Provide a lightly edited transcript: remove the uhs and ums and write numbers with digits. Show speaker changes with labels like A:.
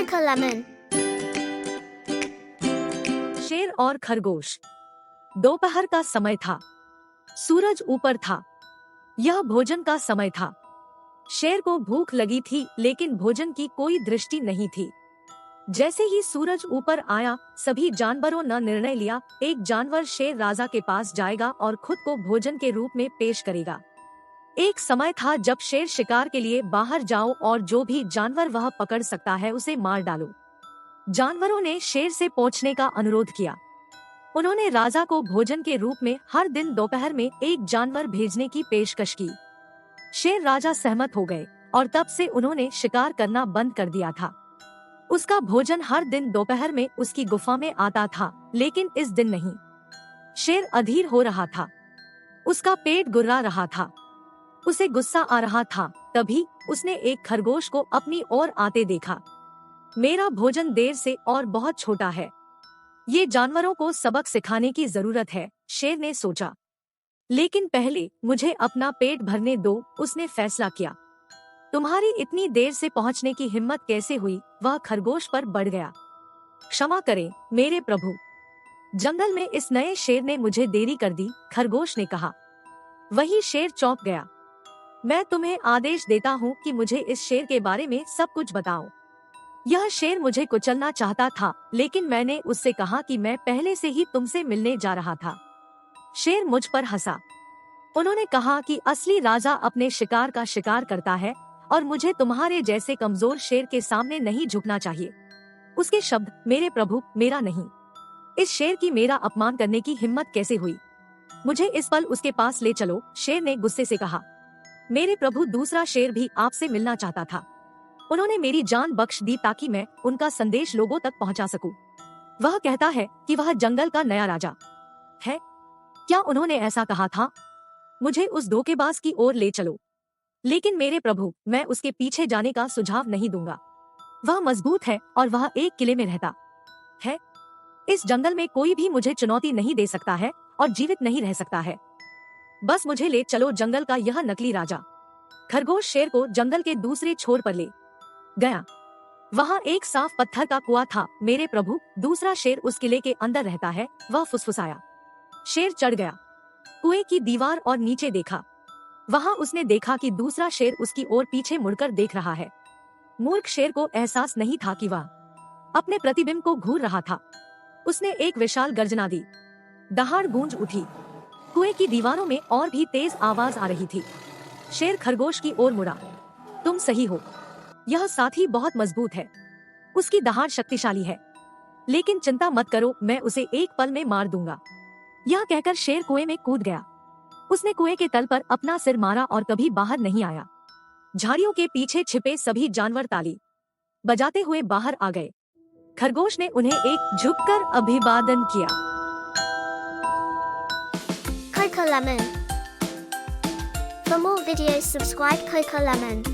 A: Coco Lemon.
B: शेर और खरगोश। दोपहर का समय था। सूरज ऊपर था। यह भोजन का समय था। शेर को भूख लगी थी, लेकिन भोजन की कोई दृष्टि नहीं थी। जैसे ही सूरज ऊपर आया, सभी जानवरों ने निर्णय लिया, एक जानवर शेर राजा के पास जाएगा और खुद को भोजन के रूप में पेश करेगा। एक समय था जब शेर शिकार के लिए बाहर जाओ और जो भी जानवर वह पकड़ सकता है उसे मार डालो। जानवरों ने शेर से पहुंचने का अनुरोध किया। उन्होंने राजा को भोजन के रूप में हर दिन दोपहर में एक जानवर भेजने की पेशकश की। शेर राजा सहमत हो गए और तब से उन्होंने शिकार करना बंद कर दिया था। उसका भोजन हर दिन दोपहर में उसकी गुफा में आता था, लेकिन इस दिन नहीं। शेर अधीर हो रहा था। उसका पेट गुर्रा रहा था। उसे गुस्सा आ रहा था। तभी उसने एक खरगोश को अपनी ओर आते देखा। मेरा भोजन देर से और बहुत छोटा है। ये जानवरों को सबक सिखाने की जरूरत है, शेर ने सोचा। लेकिन पहले मुझे अपना पेट भरने दो, उसने फैसला किया। तुम्हारी इतनी देर से पहुंचने की हिम्मत कैसे हुई? वह खरगोश पर बढ़ गया। क्षमा करें मेरे प्रभु, जंगल में इस नए शेर ने मुझे देरी कर दी, खरगोश ने कहा। वही शेर चौंक गया। मैं तुम्हें आदेश देता हूँ कि मुझे इस शेर के बारे में सब कुछ बताओ। यह शेर मुझे कुचलना चाहता था, लेकिन मैंने उससे कहा कि मैं पहले से ही तुमसे मिलने जा रहा था। शेर मुझ पर हंसा। उन्होंने कहा कि असली राजा अपने शिकार का शिकार करता है और मुझे तुम्हारे जैसे कमजोर शेर के सामने नहीं झुकना चाहिए। उसके शब्द, मेरे प्रभु, मेरा नहीं। इस शेर की मेरा अपमान करने की हिम्मत कैसे हुई? मुझे इस पल उसके पास ले चलो, शेर ने गुस्से से कहा। मेरे प्रभु, दूसरा शेर भी आपसे मिलना चाहता था। उन्होंने मेरी जान बख्श दी ताकि मैं उनका संदेश लोगों तक पहुंचा सकूं। वह कहता है कि वह जंगल का नया राजा है। क्या उन्होंने ऐसा कहा था? मुझे उस धोखेबाज की ओर ले चलो। लेकिन मेरे प्रभु, मैं उसके पीछे जाने का सुझाव नहीं दूंगा। वह मजबूत है और वह एक किले में रहता है। इस जंगल में कोई भी मुझे चुनौती नहीं दे सकता है और जीवित नहीं रह सकता है। बस मुझे ले चलो, जंगल का यह नकली राजा। खरगोश शेर को जंगल के दूसरे छोर पर ले गया। वहाँ एक साफ पत्थर का कुआं था। मेरे प्रभु, दूसरा शेर उस किले के अंदर रहता है, वह फुसफुसाया। शेर चढ़ गया। कुएं की दीवार और नीचे देखा। वहाँ उसने देखा कि दूसरा शेर उसकी ओर पीछे मुड़कर देख रहा है। मूर्ख शेर को एहसास नहीं था कि वह अपने प्रतिबिंब को घूर रहा था। उसने एक विशाल गर्जना दी। दहाड़ गूंज उठी। कुएं की दीवारों में और भी तेज आवाज आ रही थी। शेर खरगोश की ओर मुड़ा। तुम सही हो, यह साथी बहुत मजबूत है। उसकी दहाड़ शक्तिशाली है, लेकिन चिंता मत करो, मैं उसे एक पल में मार दूंगा। यह कहकर शेर कुएं में कूद गया। उसने कुएं के तल पर अपना सिर मारा और कभी बाहर नहीं आया। झाड़ियों के पीछे छिपे सभी जानवर ताली बजाते हुए बाहर आ गए। खरगोश ने उन्हें एक झुककर अभिवादन किया।
A: Coco Lemon. For more videos subscribe Coco Lemon.